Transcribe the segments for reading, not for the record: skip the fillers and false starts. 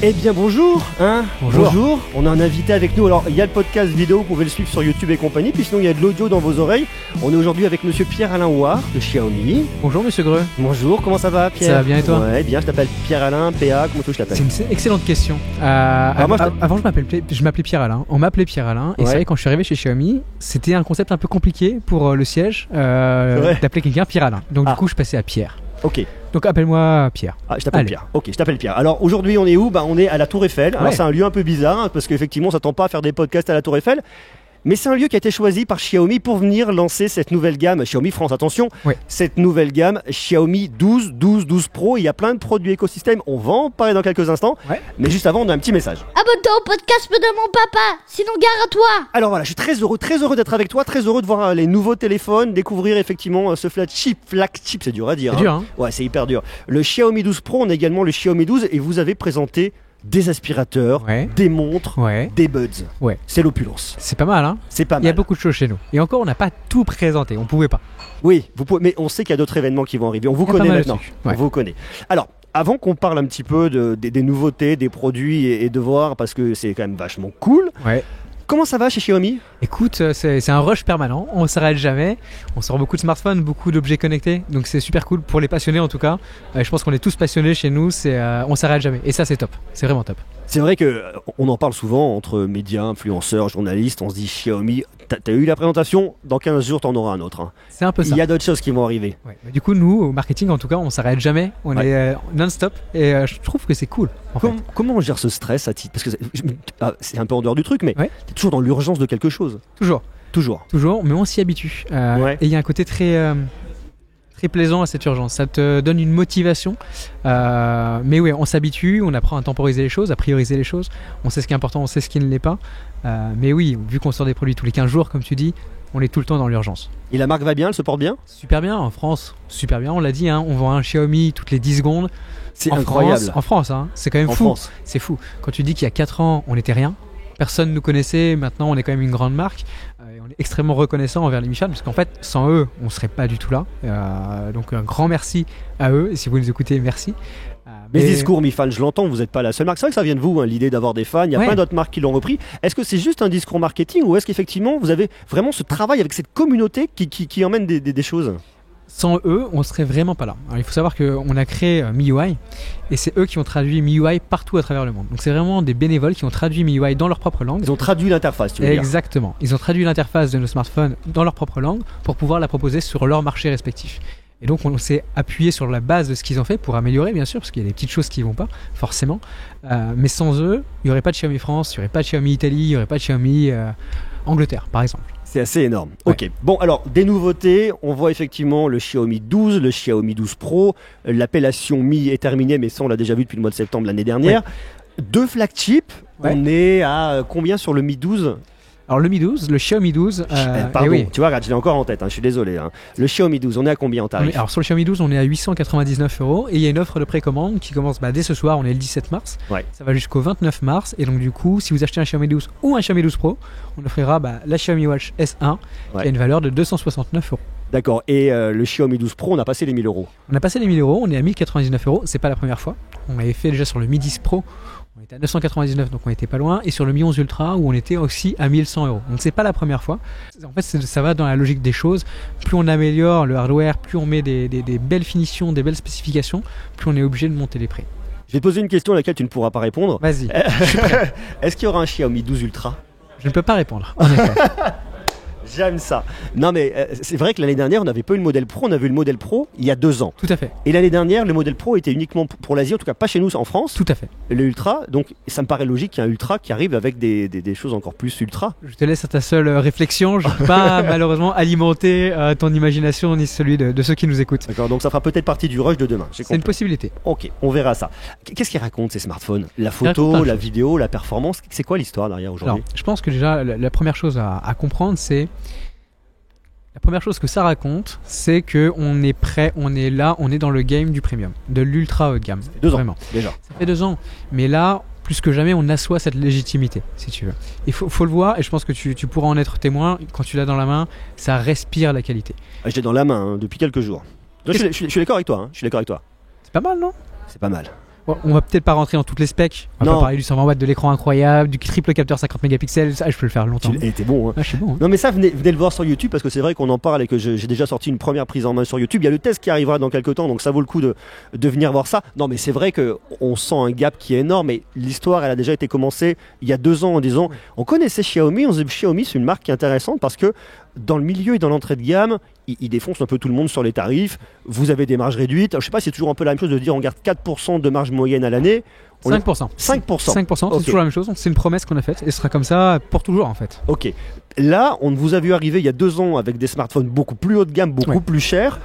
Eh bien bonjour, bonjour. On a un invité avec nous. Alors il y a le podcast vidéo, vous pouvez le suivre sur YouTube et compagnie. Puis sinon il y a de l'audio dans vos oreilles. On est aujourd'hui avec monsieur Pierre-Alain Houard de Xiaomi. Bonjour monsieur Greux. Bonjour, comment ça va Pierre? Ça va bien et toi? Ouais, bien, je t'appelle Pierre-Alain, PA, comment je t'appelle? C'est une excellente question. Avant je m'appelais Pierre-Alain. On m'appelait Pierre-Alain. Et c'est vrai, quand je suis arrivé chez Xiaomi, c'était un concept un peu compliqué pour le siège d'appeler quelqu'un Pierre-Alain. Donc du coup je passais à Pierre. Ok. Donc appelle-moi Pierre. Ah, je t'appelle Pierre. Ok, je t'appelle Pierre. Alors aujourd'hui, on est où? On est à la Tour Eiffel. Alors c'est un lieu un peu bizarre parce qu'effectivement, on s'attend pas à faire des podcasts à la Tour Eiffel. Mais c'est un lieu qui a été choisi par Xiaomi pour venir lancer cette nouvelle gamme. Xiaomi France, attention, cette nouvelle gamme Xiaomi 12, 12, 12 Pro. Il y a plein de produits écosystème. On va en parler dans quelques instants. Mais juste avant, on a un petit message. Abonne-toi au podcast de mon papa, sinon gare à toi. Alors voilà, je suis très heureux d'être avec toi, très heureux de voir les nouveaux téléphones, découvrir effectivement ce flagship, c'est dur à dire. C'est dur, hein. Ouais, c'est hyper dur. Le Xiaomi 12 Pro, on a également le Xiaomi 12 et vous avez présenté des aspirateurs, des montres, des buds. Ouais. C'est l'opulence. C'est pas mal, hein. C'est pas mal. Il y a beaucoup de choses chez nous. Et encore, on n'a pas tout présenté. On pouvait pas. Oui, vous pouvez, mais on sait qu'il y a d'autres événements qui vont arriver. On vous connaît maintenant. On vous connaît. Alors, avant qu'on parle un petit peu des nouveautés, des produits et de voir, parce que c'est quand même vachement cool. Ouais. Comment ça va chez Xiaomi? Écoute, c'est un rush permanent, on s'arrête jamais, on sort beaucoup de smartphones, beaucoup d'objets connectés, donc c'est super cool pour les passionnés en tout cas. Je pense qu'on est tous passionnés chez nous, on s'arrête jamais et ça c'est top, c'est vraiment top. C'est vrai qu'on en parle souvent entre médias, influenceurs, journalistes, on se dit Xiaomi, t'as eu la présentation, dans 15 jours t'en auras un autre. Hein. C'est un peu ça. Il y a d'autres choses qui vont arriver. Ouais. Du coup nous, au marketing en tout cas, on s'arrête jamais, on est non-stop et je trouve que c'est cool. Comment on gère ce stress à titre? Parce que c'est un peu en dehors du truc, mais t'es toujours dans l'urgence de quelque chose. Toujours, mais on s'y habitue. Et il y a un côté très plaisant à cette urgence. Ça te donne une motivation. Mais oui, on s'habitue, on apprend à temporiser les choses, à prioriser les choses. On sait ce qui est important, on sait ce qui ne l'est pas. Mais oui, vu qu'on sort des produits tous les 15 jours, comme tu dis, on est tout le temps dans l'urgence. Et la marque va bien, elle se porte bien? Super bien, en France, super bien. On l'a dit, hein, on vend un Xiaomi toutes les 10 secondes. C'est incroyable. En France, hein, c'est quand même fou. C'est fou. Quand tu dis qu'il y a 4 ans, on n'était rien. Personne ne nous connaissait, maintenant on est quand même une grande marque et on est extrêmement reconnaissant envers les Michelin parce qu'en fait sans eux on serait pas du tout là, donc un grand merci à eux et si vous nous écoutez merci. Mais ce discours Mi Fan, je l'entends, vous n'êtes pas la seule marque, c'est vrai que ça vient de vous, hein, l'idée d'avoir des fans, il y a plein d'autres marques qui l'ont repris. Est-ce que c'est juste un discours marketing ou est-ce qu'effectivement vous avez vraiment ce travail avec cette communauté qui emmène des choses? Sans eux, on serait vraiment pas là. Alors, il faut savoir qu'on a créé MIUI et c'est eux qui ont traduit MIUI partout à travers le monde. Donc c'est vraiment des bénévoles qui ont traduit MIUI dans leur propre langue. Ils ont traduit l'interface, tu veux dire? Exactement. Ils ont traduit l'interface de nos smartphones dans leur propre langue pour pouvoir la proposer sur leur marché respectif. Et donc on s'est appuyé sur la base de ce qu'ils ont fait pour améliorer bien sûr, parce qu'il y a des petites choses qui ne vont pas, forcément. Mais sans eux, il n'y aurait pas de Xiaomi France, il n'y aurait pas de Xiaomi Italie, il n'y aurait pas de Xiaomi Angleterre, par exemple. C'est assez énorme. Ok, bon alors des nouveautés, on voit effectivement le Xiaomi 12, le Xiaomi 12 Pro, l'appellation Mi est terminée mais ça on l'a déjà vu depuis le mois de septembre l'année dernière. Deux flagships, on est à combien sur le Mi 12? Alors le Mi 12, le Xiaomi 12... pardon, tu vois, regarde, je l'ai encore en tête, je suis désolé. Le Xiaomi 12, on est à combien en tarif? Alors sur le Xiaomi 12, on est à 899 € et il y a une offre de précommande qui commence dès ce soir, on est le 17 mars. Ça va jusqu'au 29 mars et donc du coup, si vous achetez un Xiaomi 12 ou un Xiaomi 12 Pro, on offrira la Xiaomi Watch S1 qui a une valeur de 269 €. D'accord, et le Xiaomi 12 Pro, on a passé les 1000 €. On a passé les 1000 €, on est à 1099 €, c'est pas la première fois. On l'avait fait déjà sur le Mi 10 Pro. On était à 999, donc on était pas loin. Et sur le Mi 11 Ultra, où on était aussi à 1100 €. Donc c'est pas la première fois. En fait, ça va dans la logique des choses. Plus on améliore le hardware, plus on met des belles finitions, des belles spécifications, plus on est obligé de monter les prix. Je vais te poser une question à laquelle tu ne pourras pas répondre. Vas-y. Est-ce qu'il y aura un Xiaomi 12 Ultra? Je ne peux pas répondre, en effet. J'aime ça. Non mais c'est vrai que l'année dernière on n'avait pas eu le modèle Pro, on avait eu le modèle Pro il y a 2 ans. Tout à fait. Et l'année dernière le modèle Pro était uniquement pour l'Asie, en tout cas pas chez nous en France. Tout à fait. Le Ultra, donc ça me paraît logique qu'il y ait un Ultra qui arrive avec des choses encore plus Ultra. Je te laisse à ta seule réflexion, je ne peux pas malheureusement alimenter ton imagination ni celui de ceux qui nous écoutent. D'accord, donc ça fera peut-être partie du rush de demain. C'est une possibilité. Ok, on verra ça. Qu'est-ce qu'ils racontent ces smartphones? La photo, la vidéo, la performance, c'est quoi l'histoire derrière aujourd'hui? Alors, je pense que déjà la première chose à comprendre c'est... La première chose que ça raconte, c'est qu'on est prêt, on est là, on est dans le game du premium, de l'ultra haut de gamme. Ça fait 2 ans, vraiment. Déjà. Ça fait 2 ans. Mais là, plus que jamais, on assoit cette légitimité, si tu veux. Il faut le voir, et je pense que tu pourras en être témoin, quand tu l'as dans la main, ça respire la qualité. Je l'ai dans la main depuis quelques jours. Je suis d'accord avec toi. Je suis d'accord avec toi. C'est pas mal, non? C'est pas mal. Bon, on va peut-être pas rentrer dans toutes les specs. On va pas parler du 120 watts, de l'écran incroyable, du triple capteur 50 mégapixels. Ça, je peux le faire longtemps. T'es bon. Hein. Ah, je suis bon. Hein. Non, mais ça, venez le voir sur YouTube parce que c'est vrai qu'on en parle et que j'ai déjà sorti une première prise en main sur YouTube. Il y a le test qui arrivera dans quelques temps, donc ça vaut le coup de venir voir ça. Non, mais c'est vrai qu'on sent un gap qui est énorme. Et l'histoire, elle a déjà été commencée il y a 2 ans en disant on connaissait Xiaomi. On se dit Xiaomi, c'est une marque qui est intéressante parce que dans le milieu et dans l'entrée de gamme, ils défoncent un peu tout le monde sur les tarifs. Vous avez des marges réduites. Alors, je sais pas si c'est toujours un peu la même chose de dire on garde 4% de marge moyenne à l'année. 5%. 5%, c'est toujours la même chose. C'est une promesse qu'on a faite et ce sera comme ça pour toujours en fait. Ok. Là, on vous a vu arriver il y a 2 ans avec des smartphones beaucoup plus haut de gamme, beaucoup plus chers.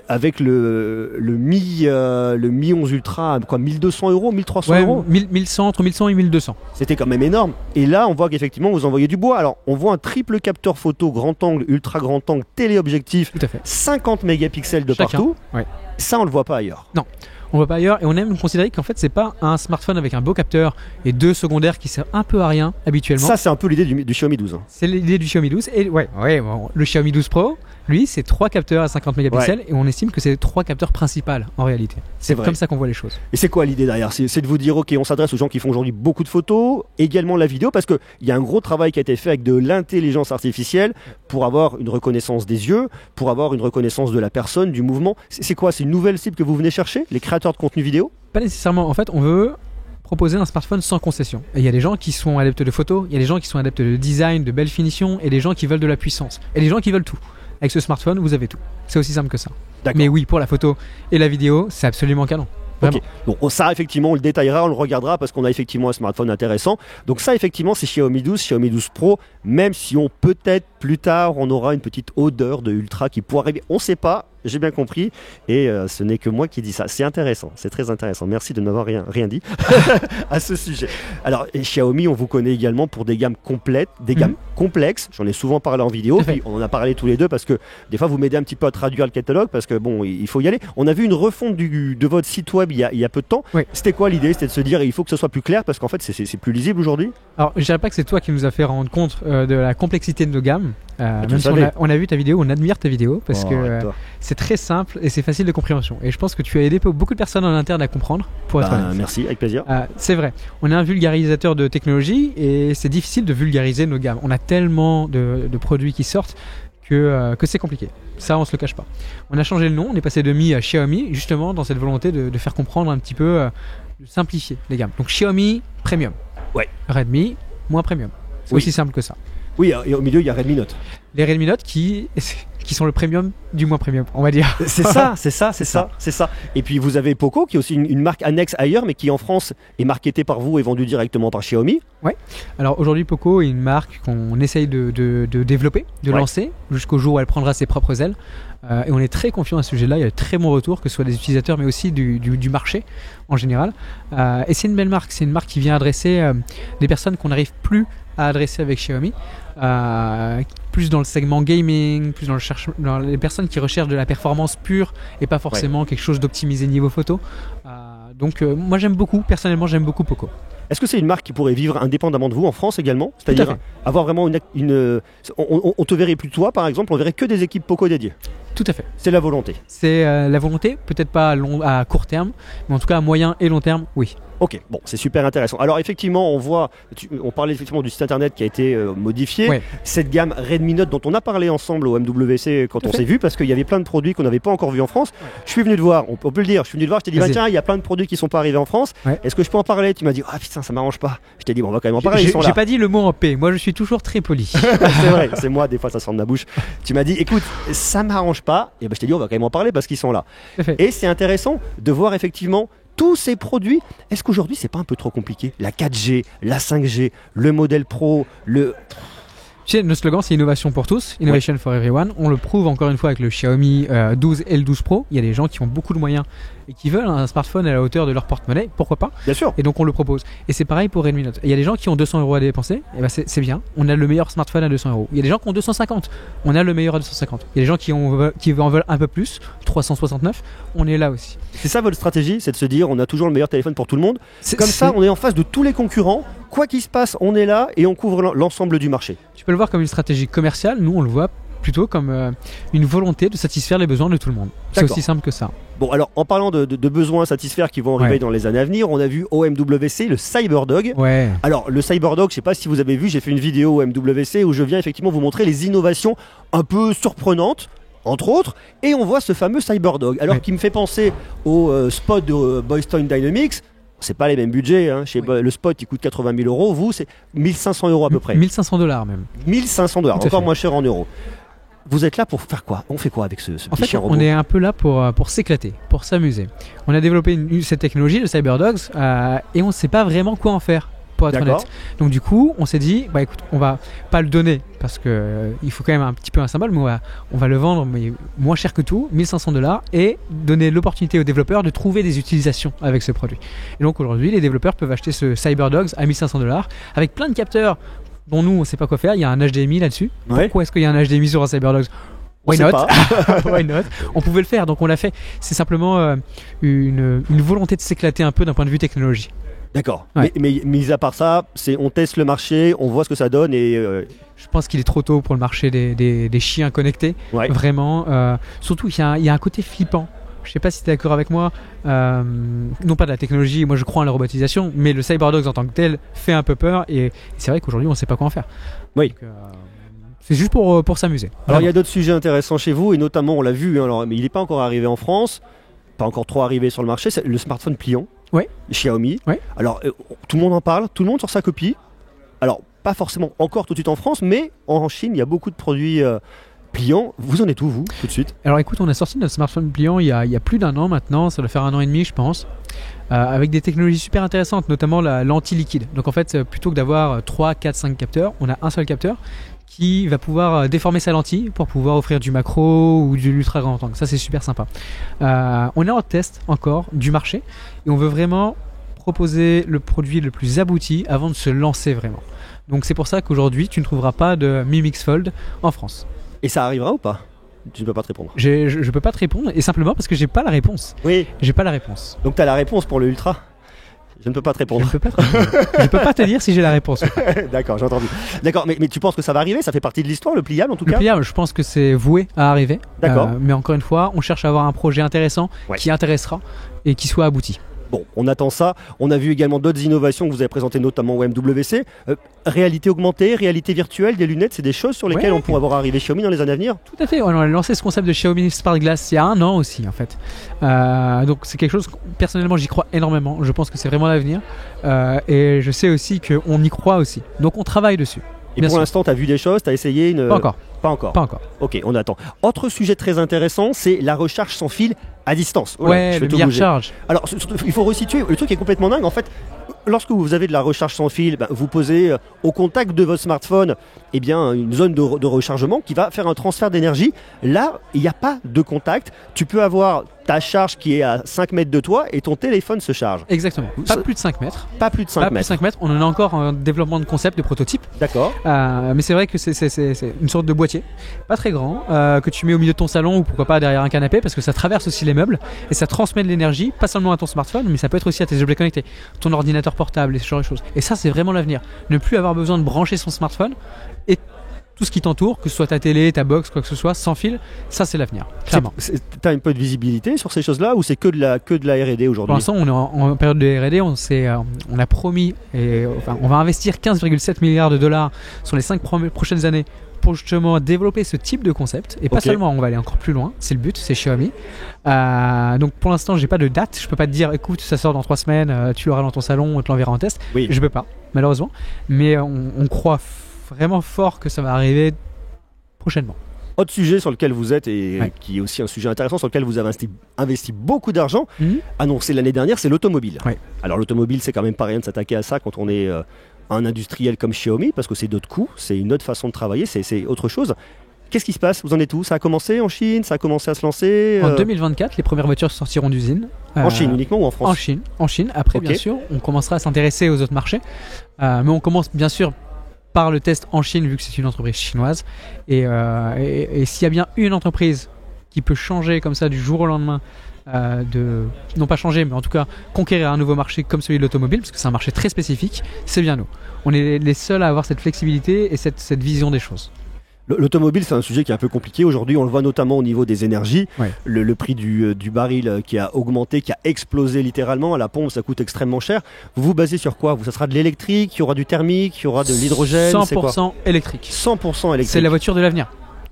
Avec le Mi 11 Ultra, quoi, 1200 €, 1300 €. 1100, entre 1100 et 1200. C'était quand même énorme. Et là, on voit qu'effectivement, vous envoyez du bois. Alors, on voit un triple capteur photo, grand angle, ultra grand angle, téléobjectif, 50 mégapixels de partout. Ouais. Ça, on le voit pas ailleurs. Non. On ne voit pas ailleurs et on aime considérer qu'en fait c'est pas un smartphone avec un beau capteur et 2 secondaires qui servent un peu à rien habituellement. Ça c'est un peu l'idée du Xiaomi 12. Hein. C'est l'idée du Xiaomi 12 et bon, le Xiaomi 12 Pro, lui c'est 3 capteurs à 50 mégapixels et on estime que c'est 3 capteurs principaux en réalité. C'est comme ça qu'on voit les choses. Et c'est quoi l'idée derrière ? C'est de vous dire ok, on s'adresse aux gens qui font aujourd'hui beaucoup de photos, également la vidéo parce qu'il y a un gros travail qui a été fait avec de l'intelligence artificielle pour avoir une reconnaissance des yeux, pour avoir une reconnaissance de la personne, du mouvement. C'est quoi ? C'est une nouvelle cible que vous venez chercher, les créateurs de contenu vidéo ? Pas nécessairement. En fait, on veut proposer un smartphone sans concession. Et il y a des gens qui sont adeptes de photos, il y a des gens qui sont adeptes de design, de belle finition, et des gens qui veulent de la puissance. Et des gens qui veulent tout. Avec ce smartphone, vous avez tout. C'est aussi simple que ça. Mais oui, pour la photo et la vidéo, c'est absolument canon. Ok, bon, ça effectivement on le détaillera, on le regardera parce qu'on a effectivement un smartphone intéressant. Donc ça effectivement c'est Xiaomi 12 Pro, même si on peut-être plus tard on aura une petite odeur de Ultra qui pourra arriver, on ne sait pas, j'ai bien compris et ce n'est que moi qui dis ça. C'est intéressant, c'est très intéressant, merci de n'avoir rien dit à ce sujet. Alors Xiaomi on vous connaît également pour des gammes complètes, des gammes complexes, j'en ai souvent parlé en vidéo, puis on en a parlé tous les deux parce que des fois vous m'aidez un petit peu à traduire le catalogue parce que bon il faut y aller. On a vu une refonte de votre site web il y a peu de temps. Oui. C'était quoi l'idée ? C'était de se dire il faut que ce soit plus clair parce qu'en fait c'est plus lisible aujourd'hui. Alors je dirais pas que c'est toi qui nous a fait rendre compte de la complexité de nos gammes. Même si on a vu ta vidéo, on admire ta vidéo parce que c'est très simple et c'est facile de compréhension. Et je pense que tu as aidé beaucoup de personnes en interne à comprendre. Pour être honnête. Merci, avec plaisir. C'est vrai. On est un vulgarisateur de technologie et c'est difficile de vulgariser nos gammes. On a tellement de produits qui sortent que c'est compliqué. Ça, on se le cache pas. On a changé le nom, on est passé de Mi à Xiaomi, justement dans cette volonté de faire comprendre un petit peu, de simplifier les gammes. Donc Xiaomi Premium. Ouais. Redmi moins Premium. C'est aussi simple que ça. Oui, et au milieu, il y a Redmi Note. Les Redmi Note qui sont le premium du moins premium, on va dire. C'est ça. Et puis vous avez Poco, qui est aussi une marque annexe ailleurs, mais qui en France est marketée par vous et vendue directement par Xiaomi. Ouais. Alors aujourd'hui, Poco est une marque qu'on essaye de développer, de lancer, jusqu'au jour où elle prendra ses propres ailes. Et on est très confiant à ce sujet-là. Il y a de très bons retours, que ce soit des utilisateurs, mais aussi du marché en général. Et c'est une belle marque. C'est une marque qui vient adresser des personnes qu'on n'arrive plus à adresser avec Xiaomi, plus dans le segment gaming, plus dans les personnes qui recherchent de la performance pure et pas forcément quelque chose d'optimisé niveau photo. Donc moi j'aime beaucoup, personnellement j'aime beaucoup Poco. Est-ce que c'est une marque qui pourrait vivre indépendamment de vous en France également ? C'est-à-dire avoir vraiment on te verrait plus toi par exemple, on verrait que des équipes Poco dédiées. Tout à fait. C'est la volonté. C'est la volonté, peut-être pas à court terme, mais en tout cas à moyen et long terme, oui. Ok, bon, c'est super intéressant. Alors effectivement, on parlait effectivement du site internet qui a été modifié. Ouais. Cette gamme Redmi Note dont on a parlé ensemble au MWC quand on s'est vu, parce qu'il y avait plein de produits qu'on n'avait pas encore vus en France. Ouais. Je suis venu te voir, on peut le dire, je t'ai dit, tiens, il y a plein de produits qui ne sont pas arrivés en France. Ouais. Est-ce que je peux en parler ? Tu m'as dit, ah putain, ça m'arrange pas. Je t'ai dit, bon, on va quand même en parler. J'ai pas dit le mot en paix, moi je suis toujours très poli. C'est vrai, c'est moi, des fois ça sort de ma bouche. Tu m'as dit, écoute, ça m'arrange pas. Et ben je t'ai dit, on va quand même en parler parce qu'ils sont là. Et c'est intéressant de voir effectivement tous ces produits. Est-ce qu'aujourd'hui c'est pas un peu trop compliqué ? La 4G, la 5G, le modèle Pro, Tu sais, notre slogan c'est innovation pour tous, innovation for everyone. On le prouve encore une fois avec le Xiaomi 12 et le 12 Pro. Il y a des gens qui ont beaucoup de moyens et qui veulent un smartphone à la hauteur de leur porte-monnaie, pourquoi pas ? Bien sûr. Et donc on le propose. Et c'est pareil pour Redmi Note. Il y a des gens qui ont 200 € à dépenser, et ben c'est bien. On a le meilleur smartphone à 200 €. Il y a des gens qui ont 250, on a le meilleur à 250. Il y a des gens qui en veulent un peu plus, 369, on est là aussi. C'est ça votre stratégie, c'est de se dire on a toujours le meilleur téléphone pour tout le monde. Comme ça, on est en face de tous les concurrents. Quoi qu'il se passe, on est là et on couvre l'ensemble du marché. Tu peux le voir comme une stratégie commerciale. Nous, on le voit plutôt comme une volonté de satisfaire les besoins de tout le monde. C'est aussi simple que ça. Bon, alors en parlant de besoins à satisfaire qui vont arriver dans les années à venir, on a vu au MWC le Cyberdog. Ouais. Alors le Cyberdog, je sais pas si vous avez vu, j'ai fait une vidéo au MWC où je viens effectivement vous montrer les innovations un peu surprenantes, entre autres, et on voit ce fameux Cyberdog. Alors qui me fait penser au spot de Boys Toy Dynamics. C'est pas les mêmes budgets, hein. Le spot il coûte 80 000 €, vous c'est 1500 € à peu près. 1500 $ même. 1500 $, encore moins cher en euros. Vous êtes là pour faire quoi? On fait quoi avec ce petit chien robot? On est un peu là pour s'éclater, pour s'amuser. On a développé cette technologie, le Cyberdogs, et on ne sait pas vraiment quoi en faire, pour être honnête. Donc du coup, on s'est dit, bah écoute, on va pas le donner parce que il faut quand même un petit peu un symbole, mais on va le vendre mais moins cher que tout, 1500 $, et donner l'opportunité aux développeurs de trouver des utilisations avec ce produit. Et donc aujourd'hui, les développeurs peuvent acheter ce Cyberdogs à 1500 $ avec plein de capteurs dont nous on ne sait pas quoi faire. Il y a un HDMI là-dessus. Pourquoi est-ce qu'il y a un HDMI sur un Cyberdogs? Why not? Why not? On pouvait le faire, donc on l'a fait. C'est simplement une volonté de s'éclater un peu d'un point de vue technologie. D'accord. Mais mis à part ça, on teste le marché, on voit ce que ça donne et... Je pense qu'il est trop tôt pour le marché des chiens connectés. Vraiment. Surtout qu'il y a un côté flippant. Je ne sais pas si tu es d'accord avec moi, non pas de la technologie, moi je crois en la robotisation, mais le Cyberdogs en tant que tel fait un peu peur et c'est vrai qu'aujourd'hui on ne sait pas quoi en faire. Oui. Donc, c'est juste pour s'amuser. Alors il y a d'autres sujets intéressants chez vous et notamment on l'a vu, hein, mais il n'est pas encore arrivé en France, pas encore trop arrivé sur le marché, c'est le smartphone pliant. Xiaomi. Alors tout le monde en parle, tout le monde sort sa copie. Alors pas forcément encore tout de suite en France, mais en Chine il y a beaucoup de produits... pliant, vous en êtes où vous, tout de suite? Alors écoute, on a sorti notre smartphone pliant il y a plus d'1 an maintenant, ça doit faire 1 an et demi je pense, avec des technologies super intéressantes, notamment la lentille liquide. Donc en fait, plutôt que d'avoir 3, 4, 5 capteurs, on a un seul capteur qui va pouvoir déformer sa lentille pour pouvoir offrir du macro ou de l'ultra grand angle. Ça c'est super sympa. On est en test encore du marché et on veut vraiment proposer le produit le plus abouti avant de se lancer vraiment. Donc c'est pour ça qu'aujourd'hui tu ne trouveras pas de Mi Mix Fold en France. Et ça arrivera ou pas? Tu ne peux pas te répondre. Je peux pas te répondre, et simplement parce que j'ai pas la réponse. Oui. J'ai pas la réponse. Donc tu as la réponse pour le Ultra? Je ne peux pas te répondre. Je peux pas te dire si j'ai la réponse. D'accord, j'ai entendu. D'accord, mais tu penses que ça va arriver? Ça fait partie de l'histoire, le pliable en tout cas? Le pliable, je pense que c'est voué à arriver. D'accord. Mais encore une fois, on cherche à avoir un projet intéressant qui intéressera et qui soit abouti. Bon, on attend ça. On a vu également d'autres innovations que vous avez présentées notamment au MWC. Réalité augmentée, réalité virtuelle, des lunettes, c'est des choses sur lesquelles on pourra voir arriver Xiaomi dans les années à venir? Tout à fait, on a lancé ce concept de Xiaomi Smart Glass il y a 1 an aussi en fait. Donc c'est quelque chose, personnellement j'y crois énormément, je pense que c'est vraiment l'avenir. Et je sais aussi qu'on y croit aussi, donc on travaille dessus. Et pour l'instant, tu as vu des choses, tu as essayé une... Pas encore. Pas encore. Pas encore. Ok, on attend. Autre sujet très intéressant, c'est la recharge sans fil à distance. Le milliard charge. Alors, il faut resituer, le truc est complètement dingue. En fait, lorsque vous avez de la recharge sans fil, vous posez au contact de votre smartphone une zone de rechargement qui va faire un transfert d'énergie. Là, il n'y a pas de contact. Tu peux avoir ta charge qui est à 5 mètres de toi et ton téléphone se charge. Exactement. Pas plus de 5 mètres. Pas plus de 5 mètres. 5 mètres. On en a encore un développement de concept, de prototype. D'accord. Mais c'est vrai que c'est une sorte de boîtier, pas très grand, que tu mets au milieu de ton salon ou pourquoi pas derrière un canapé parce que ça traverse aussi les meubles et ça transmet de l'énergie, pas seulement à ton smartphone, mais ça peut être aussi à tes objets connectés, ton ordinateur portable et ce genre de choses. Et ça, c'est vraiment l'avenir. Ne plus avoir besoin de brancher son smartphone et tout ce qui t'entoure, que ce soit ta télé, ta box, quoi que ce soit, sans fil, ça c'est l'avenir, clairement. T'as un peu de visibilité sur ces choses-là ou c'est que de la R&D aujourd'hui? Pour l'instant, on est en période de R&D, on a promis, on va investir 15,7 milliards de dollars sur les 5 prochaines années pour justement développer ce type de concept et pas seulement, on va aller encore plus loin, c'est le but, c'est Xiaomi. Donc pour l'instant j'ai pas de date, je peux pas te dire écoute ça sort dans 3 semaines, tu l'auras dans ton salon, on te l'enverra en test. Je peux pas malheureusement, mais on croit vraiment fort que ça va arriver prochainement. Autre sujet sur lequel vous êtes et qui est aussi un sujet intéressant sur lequel vous avez investi beaucoup d'argent, annoncé l'année dernière, c'est l'automobile. Alors l'automobile c'est quand même pas rien de s'attaquer à ça quand on est un industriel comme Xiaomi parce que c'est d'autres coûts, c'est une autre façon de travailler, c'est autre chose. Qu'est-ce qui se passe? Vous en êtes où? Ça a commencé en Chine? Ça a commencé à se lancer En 2024, les premières voitures sortiront d'usine. En Chine uniquement ou en France? En Chine. Après, bien sûr, on commencera à s'intéresser aux autres marchés. Mais on commence bien sûr par le test en Chine, vu que c'est une entreprise chinoise. Et s'il y a bien une entreprise qui peut changer comme ça du jour au lendemain, non pas changer, mais en tout cas conquérir un nouveau marché comme celui de l'automobile, parce que c'est un marché très spécifique, c'est bien nous. On est les seuls à avoir cette flexibilité et cette vision des choses. L'automobile, c'est un sujet qui est un peu compliqué aujourd'hui. On le voit notamment au niveau des énergies. Ouais. Le prix du baril qui a augmenté, qui a explosé littéralement. À la pompe, ça coûte extrêmement cher. Vous vous basez sur quoi? Ça sera de l'électrique, il y aura du thermique, il y aura de l'hydrogène? 100% électrique. 100% électrique. C'est la voiture de l'avenir.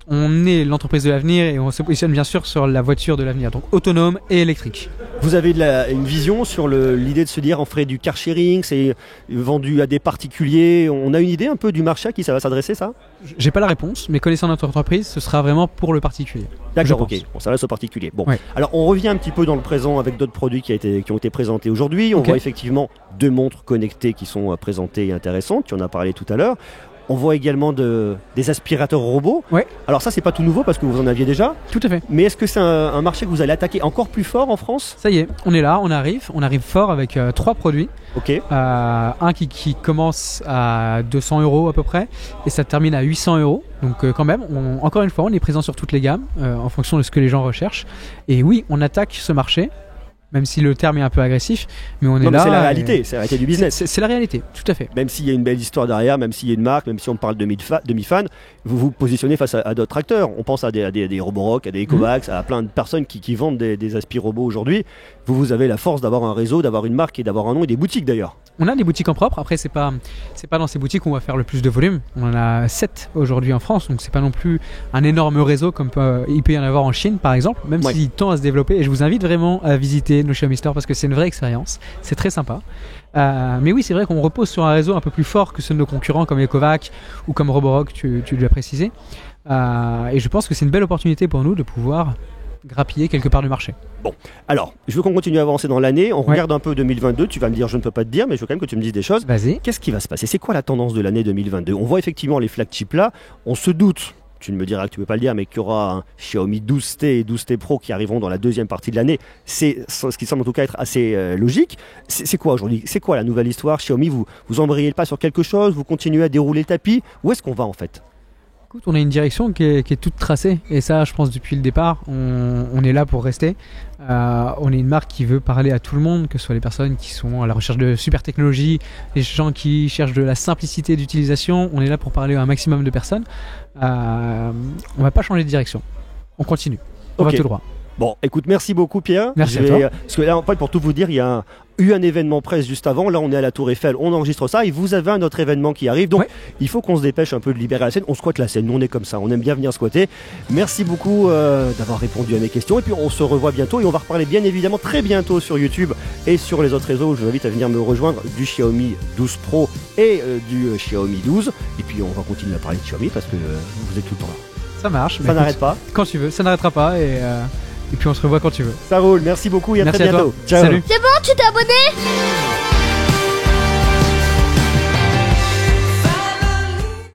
On est l'entreprise de l'avenir et on se positionne bien sûr sur la voiture de l'avenir, donc autonome et électrique. Vous avez une vision sur l'idée de se dire on ferait du car sharing, c'est vendu à des particuliers. On a une idée un peu du marché à qui ça va s'adresser, ça? J'ai pas la réponse, mais connaissant notre entreprise, ce sera vraiment pour le particulier. D'accord, ok. Bon, ça reste au particulier. Bon, ouais. Alors on revient un petit peu dans le présent avec d'autres produits qui ont été présentés aujourd'hui. On voit effectivement 2 montres connectées qui sont présentées et intéressantes. Tu en as parlé tout à l'heure. On voit également des aspirateurs robots. Ouais. Alors ça, c'est pas tout nouveau parce que vous en aviez déjà. Tout à fait. Mais est-ce que c'est un marché que vous allez attaquer encore plus fort en France? Ça y est, on est là, on arrive fort avec 3 produits. Ok. Un qui commence à 200 € à peu près et ça termine à 800 €. Donc quand même, encore une fois, on est présent sur toutes les gammes en fonction de ce que les gens recherchent. Et oui, on attaque ce marché. Même si le terme est un peu agressif, mais on est là. C'est la réalité, c'est la réalité du business. C'est la réalité, tout à fait. Même s'il y a une belle histoire derrière, même s'il y a une marque, même si on parle de demi-fans, vous vous positionnez face à d'autres acteurs. On pense à des Roborock, à des Ecovacs, à plein de personnes qui vendent des aspiro-robots aujourd'hui. Vous avez la force d'avoir un réseau, d'avoir une marque et d'avoir un nom et des boutiques d'ailleurs. On a des boutiques en propre. Après, c'est pas dans ces boutiques qu'on va faire le plus de volume. On en a 7 aujourd'hui en France, donc c'est pas non plus un énorme réseau comme il peut y en avoir en Chine par exemple, même s'il tend à se développer. Et je vous invite vraiment à visiter nos Xiaomi Store parce que c'est une vraie expérience. C'est très sympa. Mais oui, c'est vrai qu'on repose sur un réseau un peu plus fort que ceux de nos concurrents comme Ecovac ou comme Roborock, tu l'as précisé. Et je pense que c'est une belle opportunité pour nous de pouvoir grappiller quelque part du marché. Bon, alors, je veux qu'on continue à avancer dans l'année. On regarde un peu 2022. Tu vas me dire, je ne peux pas te dire, mais je veux quand même que tu me dises des choses. Vas-y. Qu'est-ce qui va se passer? C'est quoi la tendance de l'année 2022? On voit effectivement les flagships là. On se doute, tu ne me diras que tu ne peux pas le dire, mais qu'il y aura un Xiaomi 12T et 12T Pro qui arriveront dans la deuxième partie de l'année. C'est ce qui semble en tout cas être assez logique. C'est quoi aujourd'hui? C'est quoi la nouvelle histoire? Xiaomi, vous embrayez le pas sur quelque chose? Vous continuez à dérouler le tapis? Où est-ce qu'on va en fait? Écoute, on a une direction qui est toute tracée et ça, je pense, depuis le départ, on est là pour rester. On est une marque qui veut parler à tout le monde, que ce soit les personnes qui sont à la recherche de super technologies, les gens qui cherchent de la simplicité d'utilisation. On est là pour parler à un maximum de personnes. On va pas changer de direction. On continue. On va tout droit. Bon, écoute, merci beaucoup Pierre. Merci à toi. Parce que là, en fait, pour tout vous dire, il y a eu un événement presse juste avant. Là, on est à la Tour Eiffel, on enregistre ça et vous avez un autre événement qui arrive. Donc, il faut qu'on se dépêche un peu de libérer la scène. On squatte la scène, nous on est comme ça, on aime bien venir squatter. Merci beaucoup d'avoir répondu à mes questions. Et puis, on se revoit bientôt et on va reparler bien évidemment très bientôt sur YouTube et sur les autres réseaux. Je vous invite à venir me rejoindre du Xiaomi 12 Pro et du Xiaomi 12. Et puis, on va continuer à parler de Xiaomi parce que vous êtes tout le temps là. Ça marche. Ça n'arrête pas. Quand tu veux, ça n'arrêtera pas et puis on se revoit quand tu veux. Ça roule, merci beaucoup et à très bientôt. Ciao. Salut. C'est bon, tu t'es abonné?